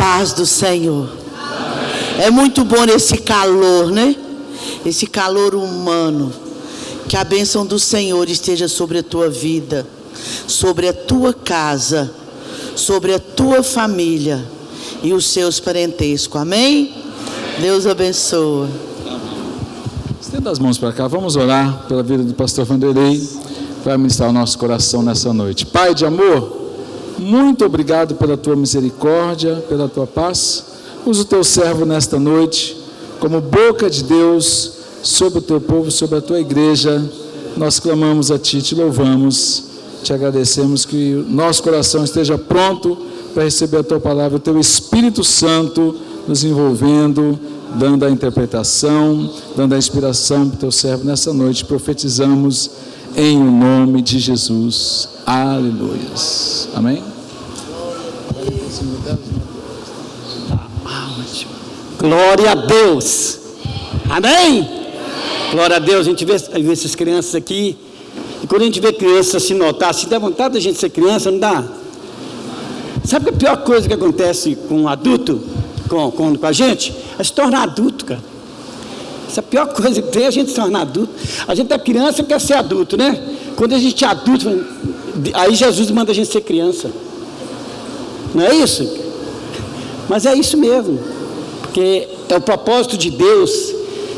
paz do Senhor. É muito bom esse calor, né? Esse calor humano. Que a bênção do Senhor esteja sobre a tua vida, sobre a tua casa, sobre a tua família e os seus parentescos. Amém? Deus abençoa. Estenda as mãos para cá, vamos orar pela vida do pastor Vanderlei, para ministrar o nosso coração nessa noite. Pai de amor, muito obrigado pela tua misericórdia, pela tua paz. Usa o teu servo nesta noite como boca de Deus sobre o teu povo, sobre a tua igreja. Nós clamamos a ti, te louvamos, te agradecemos, que o nosso coração esteja pronto para receber a tua palavra, o teu Espírito Santo nos envolvendo, dando a interpretação, dando a inspiração para o teu servo nessa noite. Profetizamos em o nome de Jesus. Aleluias. Amém? Glória a Deus. Amém? Glória a Deus. A gente vê essas crianças aqui, e quando a gente vê crianças se notar, se dá vontade da gente ser criança, não dá? Sabe que a pior coisa que acontece com um adulto, com a gente, é se tornar adulto, cara. Essa é a pior coisa que tem, a gente se tornar adulto. A gente é criança e quer ser adulto, né? Quando a gente é adulto, aí Jesus manda a gente ser criança. Não é isso? Mas é isso mesmo. Porque é o propósito de Deus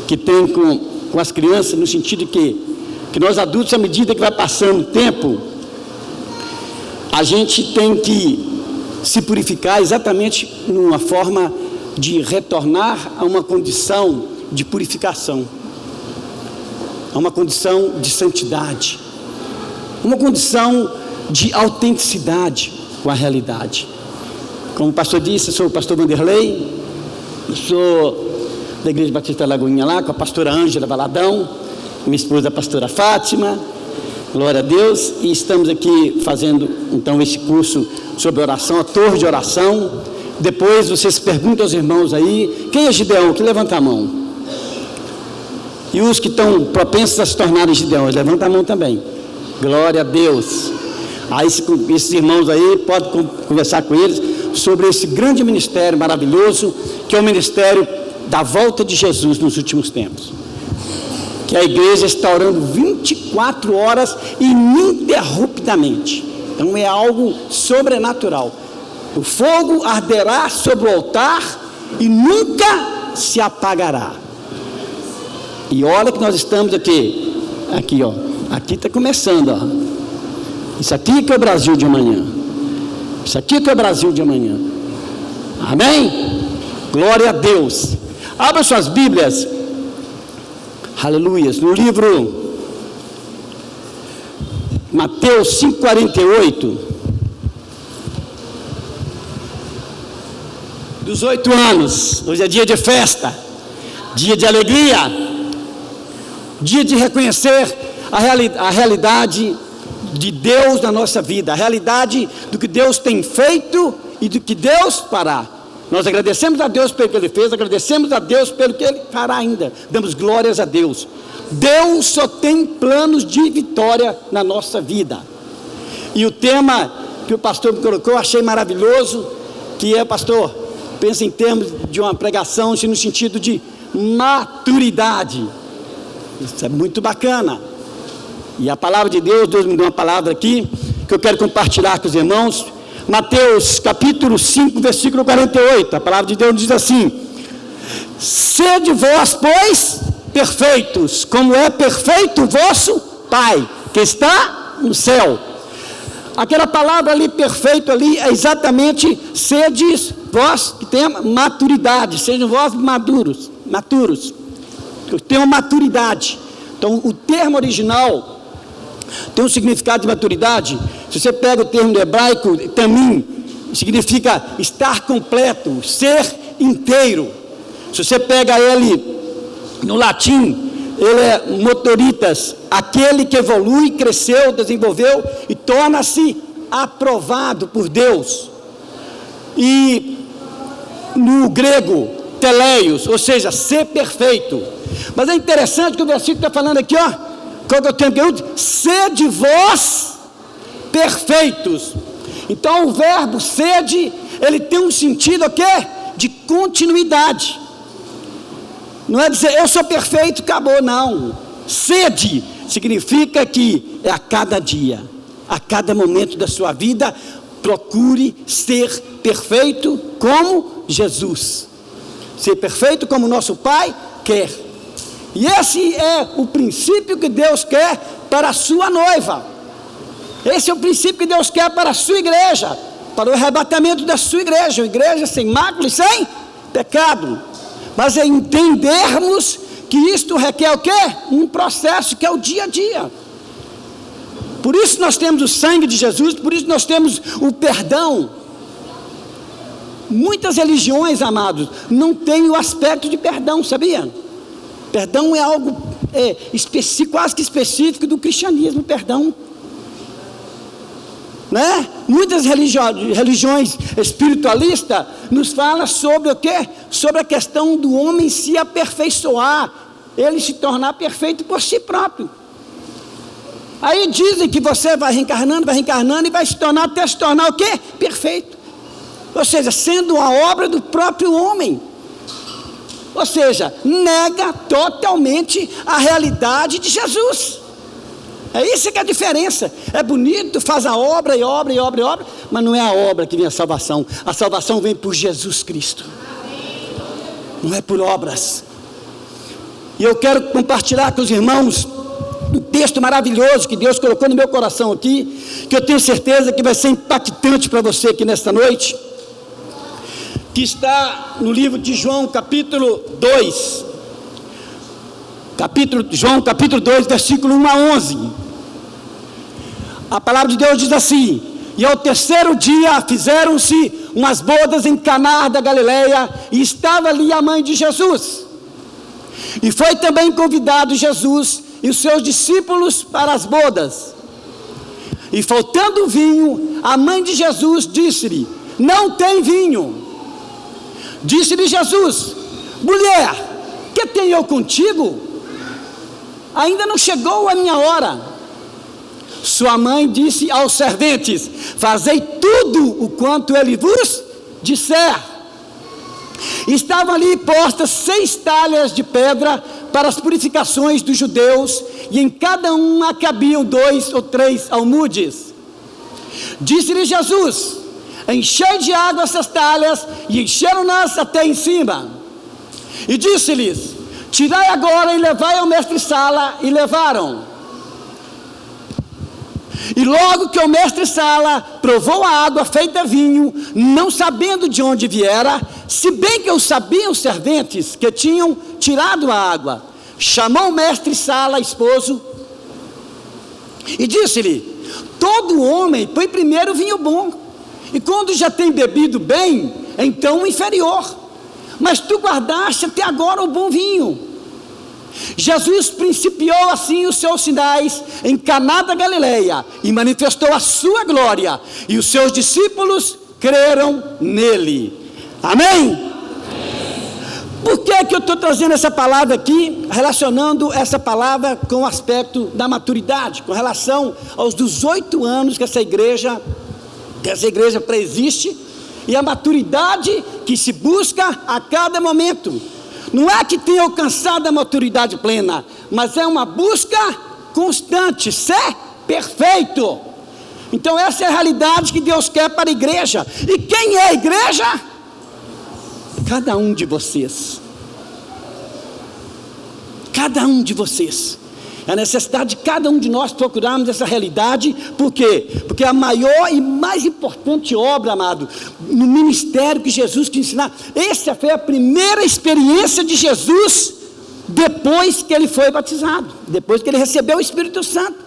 que tem com as crianças, no sentido que nós adultos, à medida que vai passando o tempo, a gente tem que se purificar exatamente numa forma de retornar a uma condição de purificação, a uma condição de santidade, uma condição de autenticidade com a realidade. Como o pastor disse, eu sou o pastor Vanderlei, eu sou da Igreja Batista Lagoinha lá, com a pastora Ângela Valadão, minha esposa a pastora Fátima, glória a Deus, e estamos aqui fazendo então esse curso sobre oração, a torre de oração. Depois vocês perguntam aos irmãos aí, quem é Gideão? Que levanta a mão. E os que estão propensos a se tornarem Gideões, levanta a mão também. Glória a Deus. Aí esses irmãos aí, podem conversar com eles sobre esse grande ministério maravilhoso, que é o ministério da volta de Jesus nos últimos tempos. Que a igreja está orando 24 horas ininterruptamente. Então é algo sobrenatural. O fogo arderá sobre o altar e nunca se apagará. E olha que nós estamos aqui, ó, aqui está começando, ó. Isso aqui que é o Brasil de amanhã. Isso aqui que é o Brasil de amanhã. Amém? Glória a Deus. Abra suas Bíblias, aleluias, no livro Mateus 5,48. Dos 8 anos, hoje é dia de festa, dia de alegria, dia de reconhecer a realidade de Deus na nossa vida, a realidade do que Deus tem feito e do que Deus fará. Nós agradecemos a Deus pelo que Ele fez, agradecemos a Deus pelo que Ele fará ainda, damos glórias a Deus. Deus só tem planos de vitória na nossa vida. E o tema que o pastor me colocou, eu achei maravilhoso, que é, pastor, pensa em termos de uma pregação no sentido de maturidade. Isso é muito bacana. E a palavra de Deus me deu uma palavra aqui, que eu quero compartilhar com os irmãos. Mateus capítulo 5, versículo 48, a palavra de Deus diz assim: sede vós, pois, perfeitos, como é perfeito o vosso Pai, que está no céu. Aquela palavra ali, perfeito ali, é exatamente, sedes vós, que tem maturidade, sejam vós maturos, tenham maturidade. Então, o termo original tem um significado de maturidade. Se você pega o termo do hebraico, tamim, significa estar completo, ser inteiro. Se você pega ele no latim, ele é motoritas, aquele que evolui, cresceu, desenvolveu e torna-se aprovado por Deus. E no grego, teleios, ou seja, ser perfeito. Mas é interessante que o versículo está falando aqui, ó, qual que é o termo que eu uso? Sede vós perfeitos. Então o verbo sede ele tem um sentido o quê? De continuidade. Não é dizer, eu sou perfeito, acabou, não. Sede significa que é a cada dia, a cada momento da sua vida, procure ser perfeito como Jesus. Ser perfeito como nosso Pai quer. E esse é o princípio que Deus quer para a sua noiva. Esse é o princípio que Deus quer para a sua igreja, para o arrebatamento da sua igreja, uma igreja sem mácula e sem pecado. Mas é entendermos que isto requer o quê? Um processo que é o dia a dia. Por isso nós temos o sangue de Jesus, por isso nós temos o perdão. Muitas religiões, amados, não têm o aspecto de perdão, sabia? Perdão é algo quase que específico do cristianismo, perdão. Né? Muitas religiões espiritualistas nos falam sobre o quê? Sobre a questão do homem se aperfeiçoar, ele se tornar perfeito por si próprio. Aí dizem que você vai reencarnando e vai se tornar, até se tornar o quê? Perfeito. Ou seja, sendo uma obra do próprio homem. Ou seja, nega totalmente a realidade de Jesus. É isso que é a diferença. É bonito, faz a obra, mas não é a obra que vem a salvação. A salvação vem por Jesus Cristo. Não é por obras. E eu quero compartilhar com os irmãos um texto maravilhoso que Deus colocou no meu coração aqui, que eu tenho certeza que vai ser impactante para você aqui nesta noite, que está no livro de João, capítulo 2. João, capítulo 2, versículo 1 a 11. A palavra de Deus diz assim: e ao terceiro dia fizeram-se umas bodas em Caná da Galileia, e estava ali a mãe de Jesus. E foi também convidado Jesus e os seus discípulos para as bodas. E faltando vinho, a mãe de Jesus disse-lhe: não tem vinho. Disse-lhe Jesus: mulher, que tenho eu contigo? Ainda não chegou a minha hora. Sua mãe disse aos serventes: fazei tudo o quanto ele vos disser. Estavam ali postas 6 talhas de pedra para as purificações dos judeus, e em cada uma cabiam 2 ou 3 almudes. Disse-lhe Jesus: enchei de água essas talhas, e encheram-nas até em cima. E disse-lhes: tirai agora e levai ao mestre-sala. E levaram. E logo que o mestre-sala provou a água feita vinho, não sabendo de onde viera, se bem que o sabiam os serventes que tinham tirado a água, chamou o mestre-sala, esposo, e disse-lhe: todo homem põe primeiro o vinho bom, e quando já tem bebido bem, então o inferior, mas tu guardaste até agora o bom vinho. Jesus principiou assim os seus sinais em Caná da Galileia e manifestou a sua glória, e os seus discípulos creram nele. Amém? Por que eu estou trazendo essa palavra aqui, relacionando essa palavra com o aspecto da maturidade, com relação aos 18 anos que essa igreja preexiste, e a maturidade que se busca a cada momento. Não é que tenha alcançado a maturidade plena, mas é uma busca constante, ser perfeito. Então essa é a realidade que Deus quer para a igreja. E quem é a igreja? Cada um de vocês. Cada um de vocês. É a necessidade de cada um de nós procurarmos essa realidade. Por quê? Porque a maior e mais importante obra, amado, no ministério que Jesus quis ensinar, essa foi a primeira experiência de Jesus depois que ele foi batizado, depois que ele recebeu o Espírito Santo.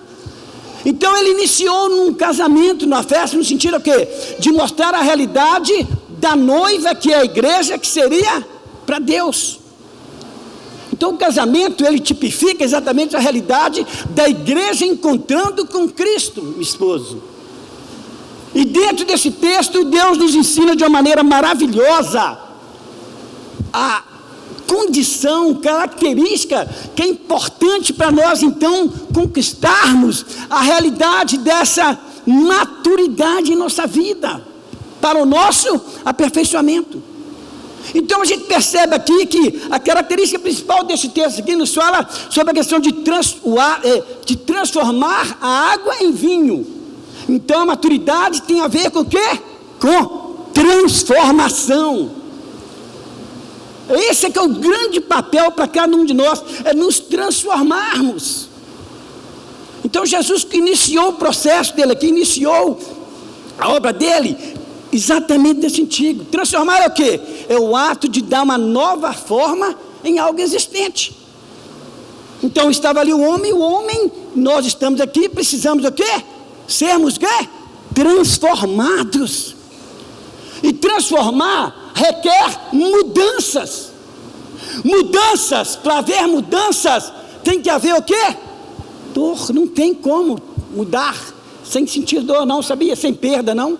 Então ele iniciou num casamento, numa festa, no sentido o quê? De mostrar a realidade da noiva, que é a igreja, que seria para Deus. Então o casamento, ele tipifica exatamente a realidade da igreja encontrando com Cristo, o esposo. E dentro desse texto, Deus nos ensina de uma maneira maravilhosa a condição, característica que é importante para nós então conquistarmos a realidade dessa maturidade em nossa vida. para o nosso aperfeiçoamento. Então a gente percebe aqui que a característica principal desse texto aqui nos fala sobre a questão de transformar a água em vinho. Então a maturidade tem a ver com o quê? Com transformação. Esse é que é o grande papel para cada um de nós, é nos transformarmos. Então Jesus iniciou o processo dele aqui, iniciou a obra dele exatamente nesse sentido. Transformar é o quê? É o ato de dar uma nova forma em algo existente. Então estava ali o homem, nós estamos aqui, precisamos o quê? Sermos o quê? Transformados. E transformar requer mudanças. Mudanças, para haver mudanças, tem que haver o quê? Dor. Não tem como mudar sem sentir dor, não, sabia? Sem perda, não.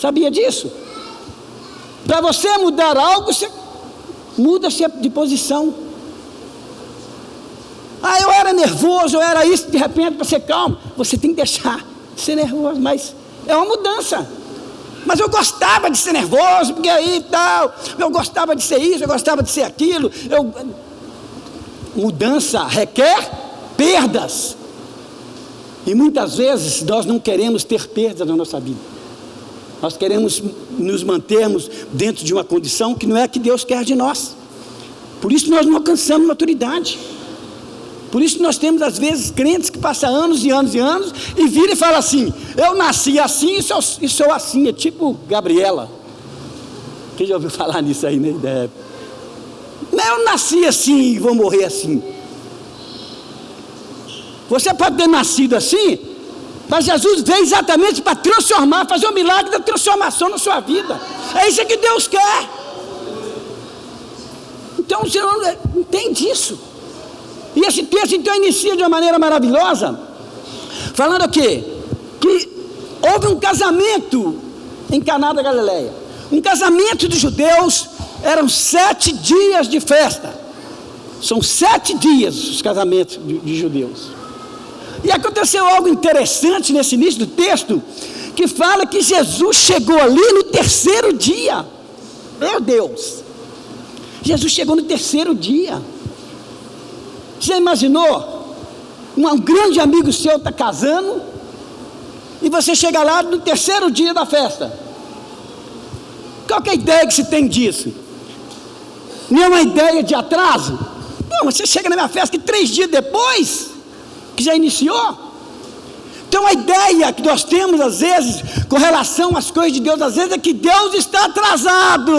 Sabia disso? Para você mudar algo, você muda-se de posição. Ah, eu era nervoso, eu era isso, de repente você calma. Você tem que deixar de ser nervoso, mas é uma mudança. Mas eu gostava de ser nervoso, porque aí e tal, eu gostava de ser isso, eu gostava de ser aquilo. Mudança requer perdas. E muitas vezes nós não queremos ter perdas na nossa vida. Nós queremos nos mantermos dentro de uma condição que não é a que Deus quer de nós. Por isso nós não alcançamos maturidade. Por isso nós temos às vezes crentes que passam anos e anos e anos e viram e falam assim: eu nasci assim e sou assim. É tipo Gabriela. Quem já ouviu falar nisso aí, né? Eu nasci assim e vou morrer assim. Você pode ter nascido assim, mas Jesus veio exatamente para transformar, fazer um milagre da transformação na sua vida. É isso que Deus quer. Então você não entende isso. E esse texto então inicia de uma maneira maravilhosa, falando o quê? Que houve um casamento em Caná da Galileia. Um casamento dos judeus, eram 7 dias de festa. São 7 dias os casamentos de judeus. E aconteceu algo interessante nesse início do texto, que fala que Jesus chegou ali no 3º dia. Meu Deus! Jesus chegou no 3º dia. Você imaginou? Um grande amigo seu está casando, e você chega lá no 3º dia da festa. Qual que é a ideia que se tem disso? Não é uma ideia de atraso? Não, você chega na minha festa que 3 dias depois que já iniciou. Então a ideia que nós temos às vezes com relação às coisas de Deus, às vezes é que Deus está atrasado,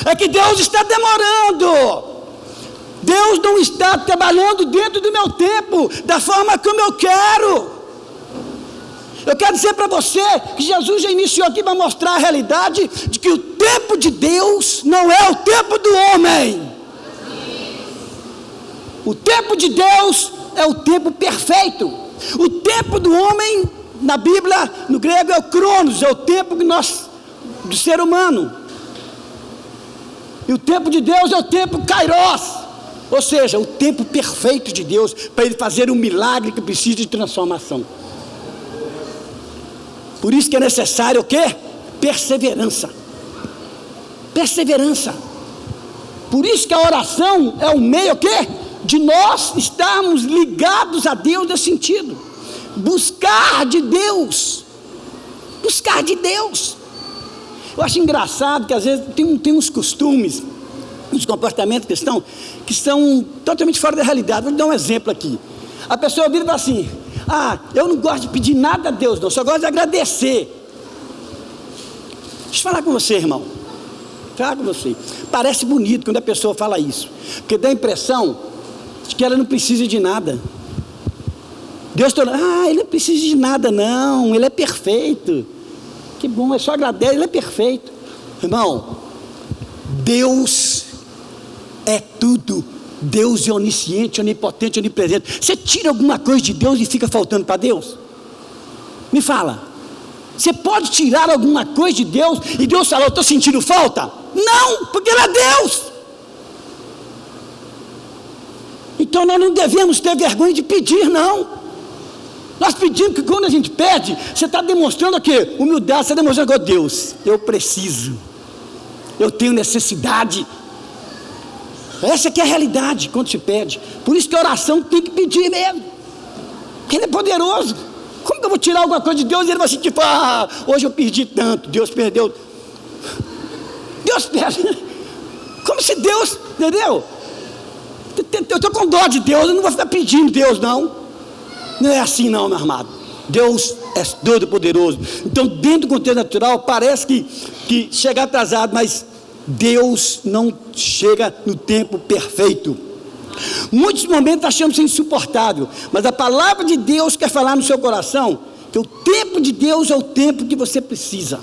é que Deus está demorando, Deus não está trabalhando dentro do meu tempo, da forma como eu quero. Eu quero dizer para você que Jesus já iniciou aqui para mostrar a realidade de que o tempo de Deus não é o tempo do homem. O tempo de Deus é o tempo perfeito. O tempo do homem, na Bíblia, no grego, é o cronos, é o tempo que do ser humano. E o tempo de Deus é o tempo kairos, ou seja, o tempo perfeito de Deus, para Ele fazer um milagre que precisa de transformação. Por isso que é necessário o quê? Perseverança. Perseverança. Por isso que a oração é um meio o quê? De nós estarmos ligados a Deus nesse sentido. Buscar de Deus. Buscar de Deus. Eu acho engraçado que às vezes tem uns costumes, uns comportamentos que são totalmente fora da realidade. Vou dar um exemplo aqui. A pessoa vira e fala assim: ah, eu não gosto de pedir nada a Deus, não, só gosto de agradecer. Deixa eu falar com você, irmão. Falar com você. Parece bonito quando a pessoa fala isso, porque dá a impressão de que ela não precisa de nada. Deus está falando: ele não precisa de nada, não, ele é perfeito. Que bom, é só agradecer, ele é perfeito. Irmão, Deus é tudo. Deus é onisciente, onipotente, onipresente. Você tira alguma coisa de Deus e fica faltando para Deus? Me fala. Você pode tirar alguma coisa de Deus e Deus fala: eu estou sentindo falta? Não, porque Ele é Deus. Então nós não devemos ter vergonha de pedir, não. Nós pedimos que quando a gente pede, você está demonstrando o quê? Humildade, você está demonstrando que, Deus, eu preciso, eu tenho necessidade. Essa aqui é a realidade quando se pede. Por isso que a oração tem que pedir mesmo, porque Ele é poderoso. Como que eu vou tirar alguma coisa de Deus e Ele vai sentir, hoje eu perdi tanto, Deus perdeu. Deus perde. Como se Deus, entendeu? Eu estou com dó de Deus, eu não vou ficar pedindo Deus, não. Não é assim não, meu amado. Deus é todo poderoso. Então, dentro do contexto natural, parece que chega atrasado, mas Deus não chega no tempo perfeito. Muitos momentos achamos insuportável, mas a palavra de Deus quer falar no seu coração que o tempo de Deus é o tempo que você precisa.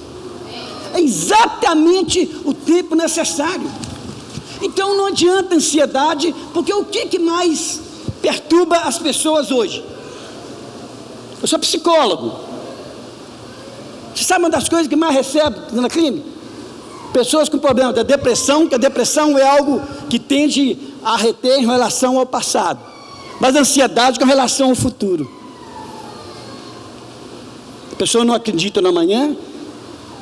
É exatamente o tempo necessário. Então não adianta ansiedade, porque o que mais perturba as pessoas hoje? Eu sou psicólogo. Você sabe uma das coisas que mais recebe na clínica? Pessoas com problema da depressão, que a depressão é algo que tende a reter em relação ao passado, mas a ansiedade com relação ao futuro. A pessoa não acredita no amanhã,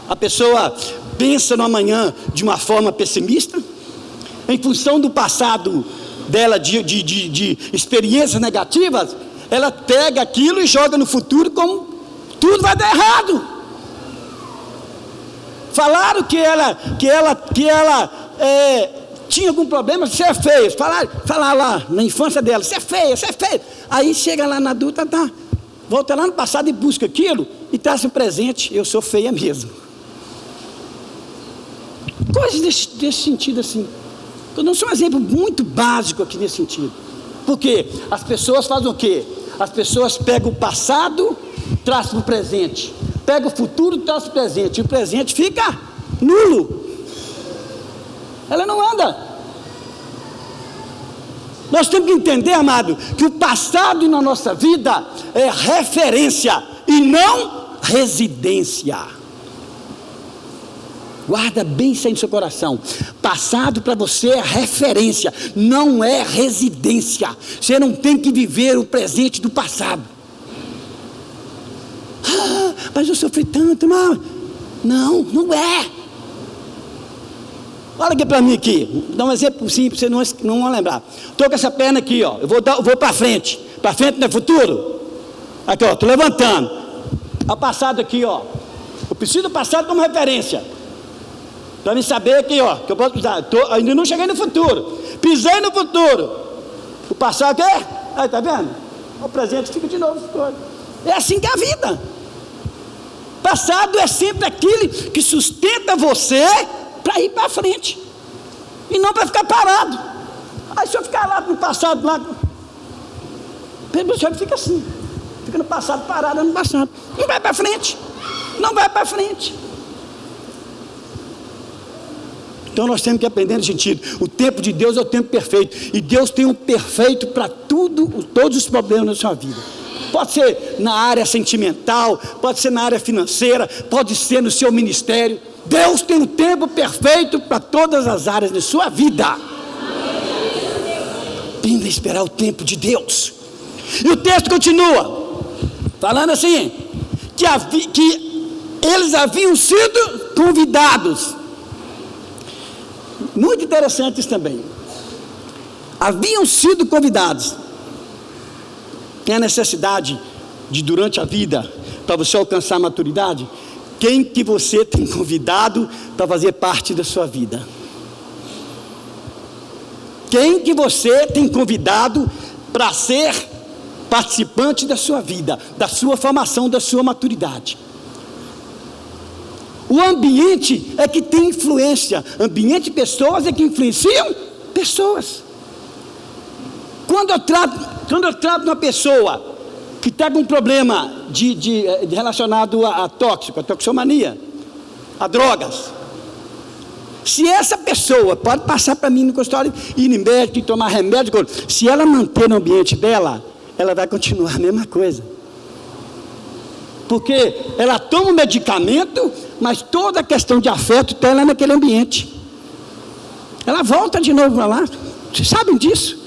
a pessoa pensa no amanhã de uma forma pessimista, em função do passado dela, de experiências negativas, ela pega aquilo e joga no futuro como tudo vai dar errado. Falaram que ela tinha algum problema, você é feia. Falaram lá na infância dela, você é feia, você é feia. Aí chega lá na adulta, volta lá no passado e busca aquilo e traz o presente, eu sou feia mesmo. Coisas desse sentido assim. Eu não sou um exemplo muito básico aqui nesse sentido. Porque as pessoas fazem o quê? As pessoas pegam o passado, trazem para o presente. Pegam o futuro, trazem para o presente. E o presente fica nulo. Ela não anda. Nós temos que entender, amado, que o passado na nossa vida é referência e não residência. Guarda bem isso aí no seu coração. Passado para você é referência, não é residência. Você não tem que viver o presente do passado. Mas eu sofri tanto, irmão. Não é. Olha aqui para mim aqui. Dá um exemplo simples, você não vai lembrar. Estou com essa perna aqui, ó. Eu vou para frente. Para frente não é futuro? Aqui, ó. Estou levantando. O passado aqui, ó. Eu preciso do passado como referência. Para me saber aqui, ó, que eu posso usar. Ainda não cheguei no futuro. Pisei no futuro. O passado é? Aí, tá vendo? O presente fica de novo no futuro. É assim que é a vida. Passado é sempre aquele que sustenta você para ir para frente. E não para ficar parado. Aí se eu ficar lá no passado, lá, o senhor fica assim. Fica no passado parado, no passado. Não vai para frente. Não vai para frente. Então nós temos que aprender nesse sentido. O tempo de Deus é o tempo perfeito. E Deus tem um perfeito para todos os problemas da sua vida. Pode ser na área sentimental, pode ser na área financeira, pode ser no seu ministério. Deus tem um tempo perfeito para todas as áreas de sua vida. Aprenda a esperar o tempo de Deus. E o texto continua, falando assim, que eles haviam sido convidados. Muito interessante isso também. Haviam sido convidados. Tem a necessidade de, durante a vida, para você alcançar a maturidade, quem que você tem convidado para fazer parte da sua vida? Quem que você tem convidado para ser participante da sua vida, da sua formação, da sua maturidade? O ambiente é que tem influência. Ambiente e pessoas é que influenciam pessoas. Quando eu trato uma pessoa que está com um problema relacionado a tóxico, a toxomania, a drogas, se essa pessoa pode passar para mim no consultório, ir no médico e tomar remédio, se ela manter no ambiente dela, ela vai continuar a mesma coisa. Porque ela toma o medicamento, mas toda a questão de afeto está lá naquele ambiente. Ela volta de novo para lá. Vocês sabem disso?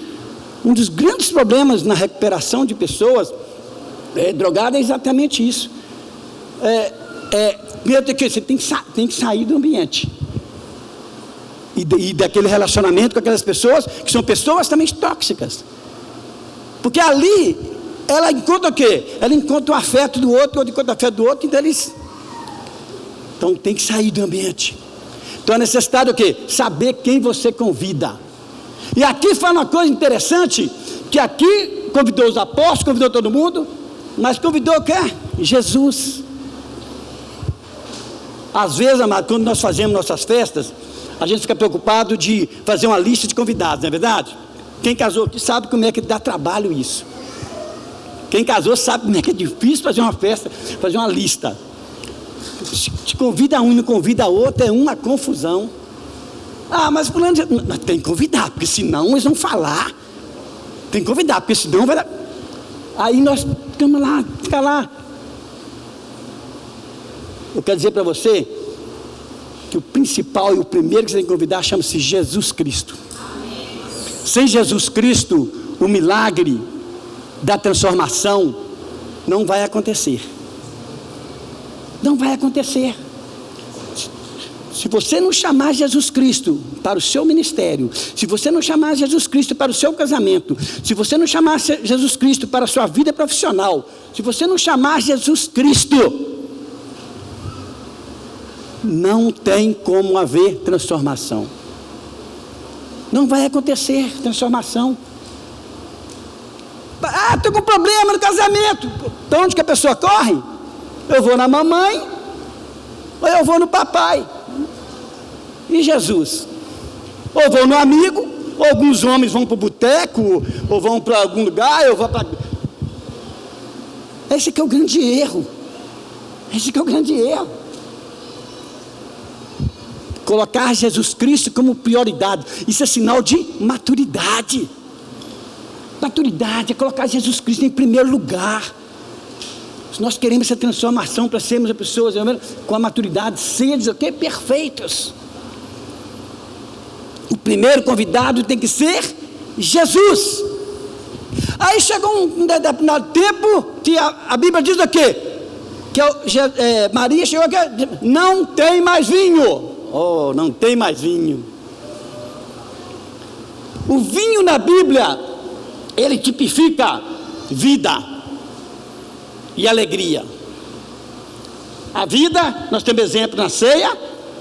Um dos grandes problemas na recuperação de pessoas Drogado é exatamente isso. Primeiro que você tem que sair do ambiente. E daquele relacionamento com aquelas pessoas, que são pessoas também tóxicas. Porque ali, ela encontra o quê? Ela encontra o afeto do outro encontra o afeto do outro, então tem que sair do ambiente. Então é necessário o quê? Saber quem você convida. E aqui fala uma coisa interessante, que aqui convidou os apóstolos, convidou todo mundo, mas convidou o quê? Jesus. Às vezes, amado, quando nós fazemos nossas festas, a gente fica preocupado de fazer uma lista de convidados, não é verdade? Quem casou aqui sabe como é que dá trabalho isso. Quem casou sabe como é que é difícil fazer uma festa, fazer uma lista. Te convida um e não convida outro, é uma confusão. Mas fulano, tem que convidar, porque senão eles vão falar. Tem que convidar, porque senão vai dar. Aí nós ficamos lá, fica lá. Eu quero dizer para você que o principal e o primeiro que você tem que convidar chama-se Jesus Cristo. Sem Jesus Cristo, o milagre da transformação não vai acontecer. Não vai acontecer. Se você não chamar Jesus Cristo para o seu ministério, se você não chamar Jesus Cristo para o seu casamento, se você não chamar Jesus Cristo para a sua vida profissional, se você não chamar Jesus Cristo, não tem como haver transformação. Não vai acontecer transformação. Estou com problema no casamento. Então onde que a pessoa corre? Eu vou na mamãe, ou eu vou no papai. E Jesus? Ou vou no amigo, ou alguns homens vão para o boteco, ou vão para algum lugar, eu vou para... Esse que é o grande erro. Esse que é o grande erro. Colocar Jesus Cristo como prioridade, isso é sinal de maturidade. Maturidade é colocar Jesus Cristo em primeiro lugar. Se nós queremos essa transformação para sermos pessoas com a maturidade, seres o quê? Perfeitos. O primeiro convidado tem que ser Jesus. Aí chegou um determinado tempo que a Bíblia diz o quê? Que Maria chegou aqui, não tem mais vinho. Oh, não tem mais vinho. O vinho na Bíblia, ele tipifica vida e alegria. A vida, nós temos exemplo na ceia,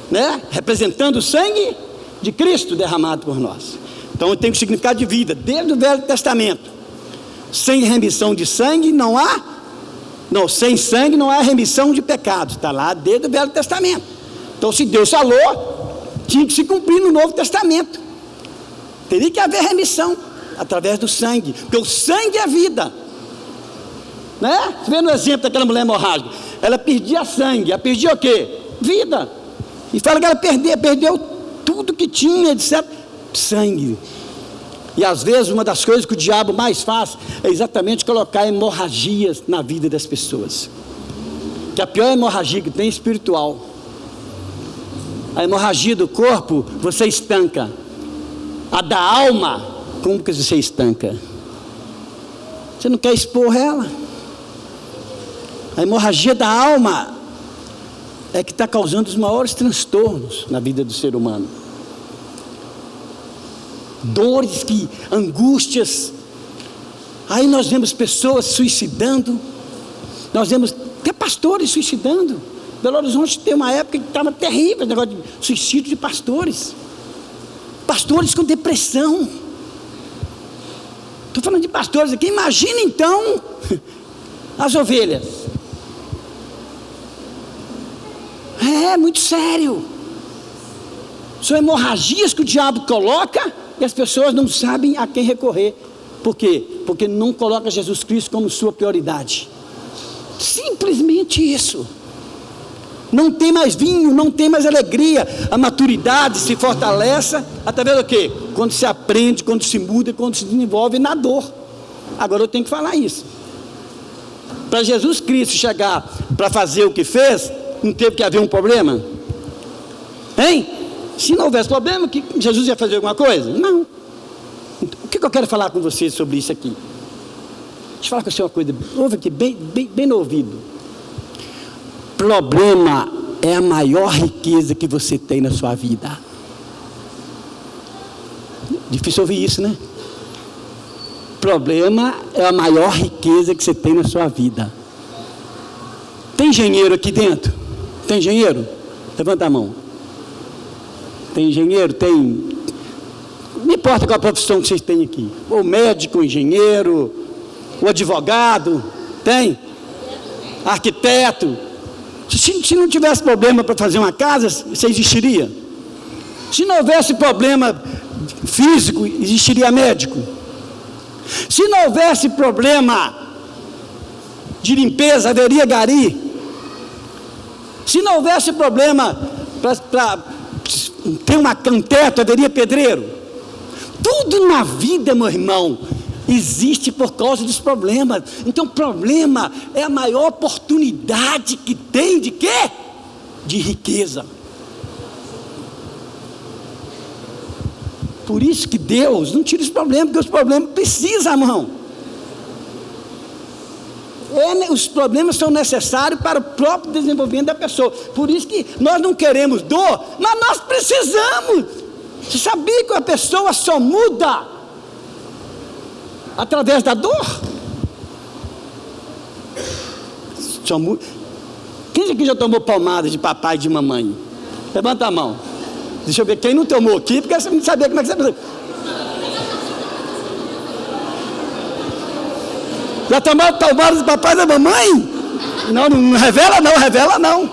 né? Representando o sangue de Cristo derramado por nós. Então tem o significado de vida, desde o Velho Testamento. Sem remissão de sangue sem sangue não há remissão de pecados. Está lá desde o Velho Testamento. Então, se Deus falou, tinha que se cumprir no Novo Testamento. Teria que haver remissão através do sangue, porque o sangue é vida, né? Você vê no exemplo daquela mulher hemorrágica, ela perdia sangue, ela perdia o quê? Vida. E fala que ela perdeu tudo que tinha, etc. Sangue. E às vezes uma das coisas que o diabo mais faz é exatamente colocar hemorragias na vida das pessoas. Que a pior hemorragia que tem é espiritual. A hemorragia do corpo, você estanca. A da alma, como que você estanca? Você não quer expor ela? A hemorragia da alma é que está causando os maiores transtornos na vida do ser humano. Dores, angústias. Aí nós vemos pessoas suicidando. Nós vemos até pastores suicidando. Belo Horizonte tem uma época que estava terrível o negócio de suicídio de pastores. Pastores com depressão. Estou falando de pastores aqui. Imagina então as ovelhas. É muito sério. São hemorragias que o diabo coloca e as pessoas não sabem a quem recorrer. Por quê? Porque não coloca Jesus Cristo como sua prioridade. Simplesmente isso. Não tem mais vinho, não tem mais alegria. A maturidade se fortalece através do quê? Quando se aprende, quando se muda, quando se desenvolve na dor. Agora eu tenho que falar isso. Para Jesus Cristo chegar para fazer o que fez, não teve que haver um problema? Hein? Se não houvesse problema, que Jesus ia fazer alguma coisa? Não. O que eu quero falar com vocês sobre isso aqui? Deixa eu falar com você uma coisa, ouve aqui, bem no ouvido. Problema é a maior riqueza que você tem na sua vida. Difícil ouvir isso, né? Problema é a maior riqueza que você tem na sua vida. Tem engenheiro aqui dentro? Tem engenheiro? Levanta a mão. Tem engenheiro? Tem. Não importa qual a profissão que vocês têm aqui. O médico, o engenheiro, o advogado. Tem? Arquiteto. Se não tivesse problema para fazer uma casa, você existiria? Se não houvesse problema físico, existiria médico? Se não houvesse problema de limpeza, haveria gari? Se não houvesse problema para ter um teto, haveria pedreiro? Tudo na vida, meu irmão, existe por causa dos problemas. Então, problema é a maior oportunidade que tem de quê? De riqueza. Por isso que Deus não tira os problemas, porque os problemas precisam, irmão. Os problemas são necessários para o próprio desenvolvimento da pessoa. Por isso que nós não queremos dor, mas nós precisamos. Você sabia que a pessoa só muda através da dor? Só muda. Quem aqui já tomou palmada de papai e de mamãe? Levanta a mão. Deixa eu ver quem não tomou aqui, porque você não sabia como é que você... Já tomou palmada de papai e da mamãe? Não revela não.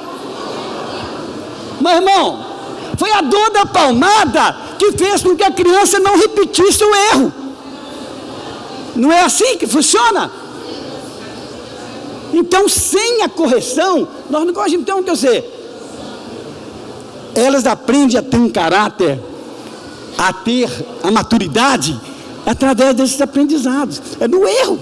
Mas, irmão, foi a dor da palmada que fez com que a criança não repetisse o erro. Não é assim que funciona? Então, sem a correção, nós não corrigimos. Então, quer dizer, elas aprendem a ter um caráter, a ter a maturidade, através desses aprendizados. É no erro.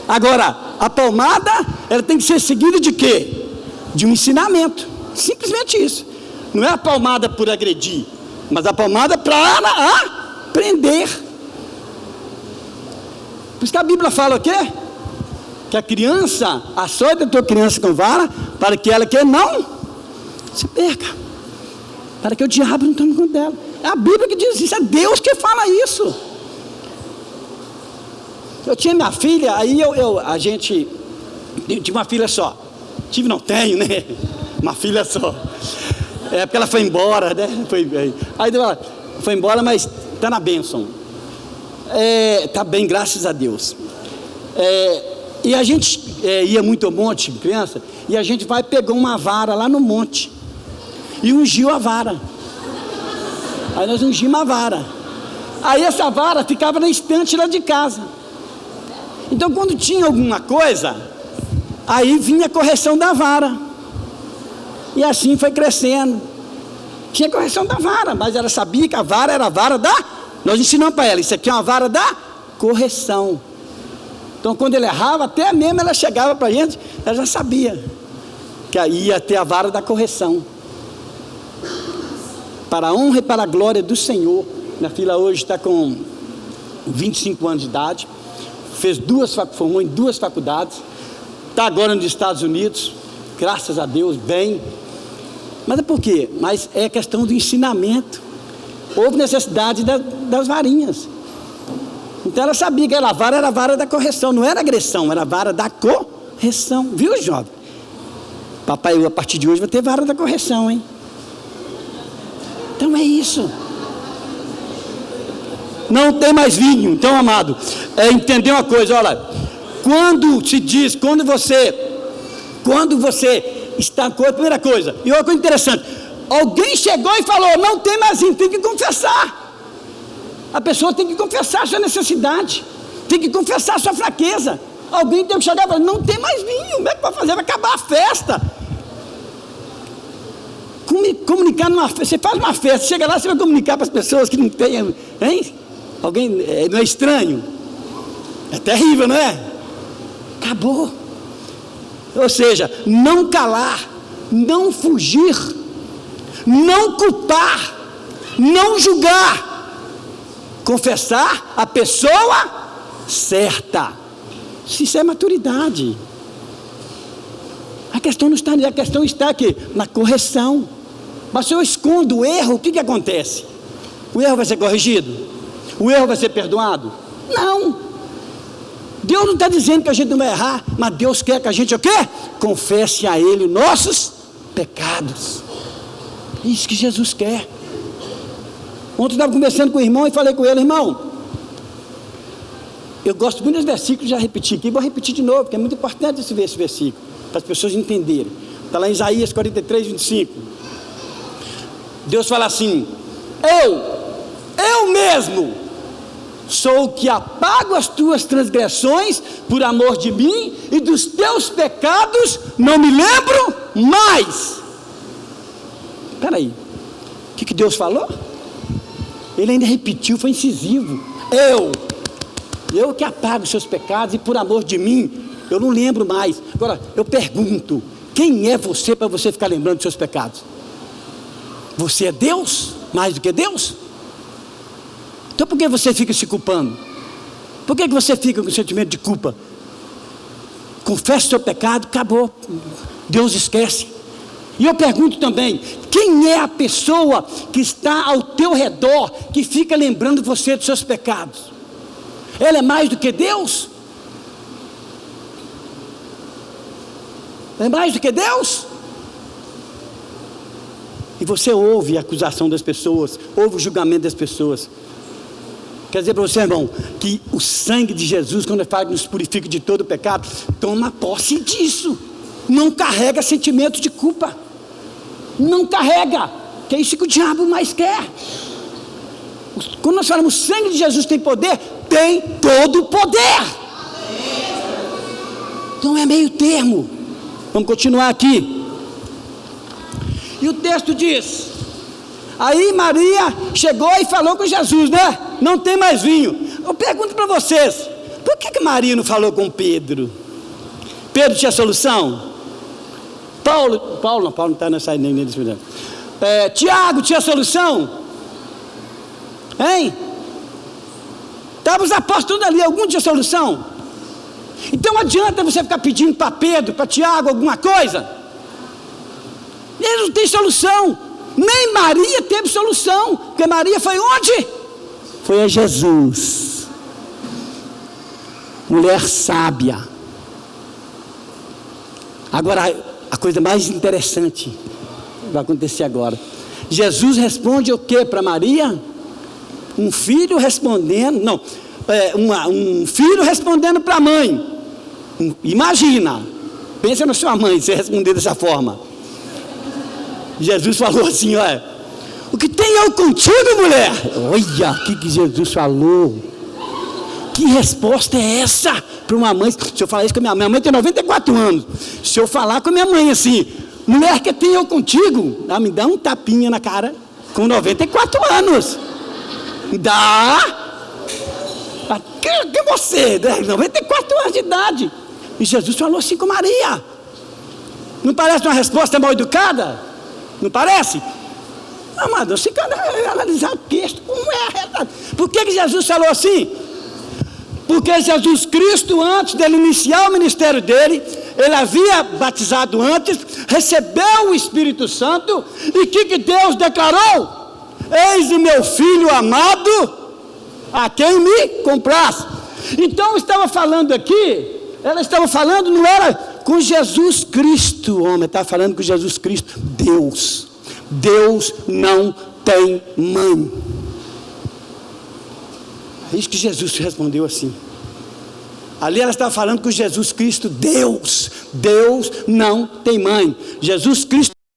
Agora, a palmada, ela tem que ser seguida de quê? De um ensinamento. Simplesmente isso. Não é a palmada por agredir, mas a palmada para aprender. Por isso que a Bíblia fala o quê? Que a criança, açoita a tua criança com vara, para que ela não se perca. Para que o diabo não tome conta dela. É a Bíblia que diz isso, é Deus que fala isso. Eu tinha minha filha, aí a gente tinha uma filha só. Tenho, né? Uma filha só. É porque ela foi embora, né? Aí ela foi embora, mas está na bênção. Está bem, graças a Deus. E a gente ia muito ao monte, criança, e a gente pegou uma vara lá no monte e ungiu a vara. Aí nós ungimos a vara. Aí essa vara ficava na estante lá de casa. Então, quando tinha alguma coisa, aí vinha a correção da vara. E assim foi crescendo. Tinha correção da vara, mas ela sabia que a vara era a vara da... Nós ensinamos para ela, isso aqui é uma vara da correção. Então, quando ele errava, até mesmo ela chegava para a gente, ela já sabia que aí ia ter a vara da correção. Para a honra e para a glória do Senhor. Minha filha hoje está com 25 anos de idade. Formou em 2 faculdades, está agora nos Estados Unidos, graças a Deus, bem. Mas é por quê? Mas é questão do ensinamento. Houve necessidade das varinhas. Então ela sabia que aquela vara era a vara da correção, não era agressão, era a vara da correção. Viu, jovem? Papai, eu a partir de hoje vou ter vara da correção, hein? Então é isso. Não tem mais vinho. Então, amado, entender uma coisa, olha, quando você está com a primeira coisa, e uma coisa interessante, alguém chegou e falou, não tem mais vinho, tem que confessar. A pessoa tem que confessar a sua necessidade, tem que confessar a sua fraqueza. Alguém tem que chegar e falar, não tem mais vinho, como é que vai fazer? Vai acabar a festa. Comunicar numa festa, você faz uma festa, chega lá, você vai comunicar para as pessoas que não tem, hein? Alguém, não é estranho? É terrível, não é? Acabou. Ou seja, não calar, não fugir, não culpar, não julgar, confessar a pessoa certa. Isso é maturidade. A questão não está ali, a questão está aqui, na correção. Mas se eu escondo o erro, o que acontece? O erro vai ser corrigido? O erro vai ser perdoado? Não. Deus não está dizendo que a gente não vai errar, mas Deus quer que a gente o quê? Confesse a Ele nossos pecados. Isso que Jesus quer. Ontem eu estava conversando com o irmão e falei com ele: irmão, eu gosto muito dos versículos, já repeti aqui, vou repetir de novo, porque é muito importante esse versículo, para as pessoas entenderem. Está lá em Isaías 43, 25. Deus fala assim: eu mesmo sou o que apago as tuas transgressões por amor de mim, e dos teus pecados não me lembro mais. Espera aí, o que Deus falou? Ele ainda repetiu, foi incisivo. Eu que apago os seus pecados, e por amor de mim eu não lembro mais. Agora eu pergunto: quem é você para você ficar lembrando dos seus pecados? Você é Deus mais do que Deus? Então por que você fica se culpando? Por que você fica com sentimento de culpa? Confessa o seu pecado, acabou, Deus esquece. E eu pergunto também: quem é a pessoa que está ao teu redor, que fica lembrando você dos seus pecados? Ela é mais do que Deus? É mais do que Deus? E você ouve a acusação das pessoas, ouve o julgamento das pessoas. Quer dizer para você, irmão, que o sangue de Jesus, quando ele fala que nos purifica de todo o pecado, toma posse disso. Não carrega sentimento de culpa. Não carrega, que é isso que o diabo mais quer. Quando nós falamos o sangue de Jesus tem poder, tem todo o poder. Então é meio termo. Vamos continuar aqui. E o texto diz: aí Maria chegou e falou com Jesus, né? Não tem mais vinho. Eu pergunto para vocês: por que Maria não falou com Pedro? Pedro tinha solução? Paulo não está nessa nem nesse vídeo. Tiago tinha solução? Hein? Estavam os apóstolos ali, algum tinha solução? Então adianta você ficar pedindo para Pedro, para Tiago alguma coisa? Eles não têm solução. Nem Maria teve solução, porque Maria foi onde? Foi a Jesus. Mulher sábia. Agora, a coisa mais interessante vai acontecer agora. Jesus responde o que para Maria? Um filho respondendo, um filho respondendo para a mãe. Imagina, pensa na sua mãe, você responder dessa forma. Jesus falou assim: olha, o que tem eu contigo, mulher? Olha, o que Jesus falou. Que resposta é essa para uma mãe? Se eu falar isso com a minha mãe tem 94 anos. Se eu falar com a minha mãe assim: mulher, que tem eu contigo? Ela me dá um tapinha na cara com 94 anos. Dá? Que você, 94 anos de idade. E Jesus falou assim com Maria. Não parece uma resposta mal educada? Não parece? Amado, você quer analisar o texto, como é a realidade. Por que Jesus falou assim? Porque Jesus Cristo, antes dele iniciar o ministério dele, ele havia batizado antes, recebeu o Espírito Santo, e o que Deus declarou? Eis o meu filho amado, a quem me compraz. Então estava falando aqui, ela estava falando, não era com Jesus Cristo, homem, estava falando com Jesus Cristo, Deus. Deus não tem mãe. É isso que Jesus respondeu assim. Ali ela estava falando com Jesus Cristo, Deus. Deus não tem mãe. Jesus Cristo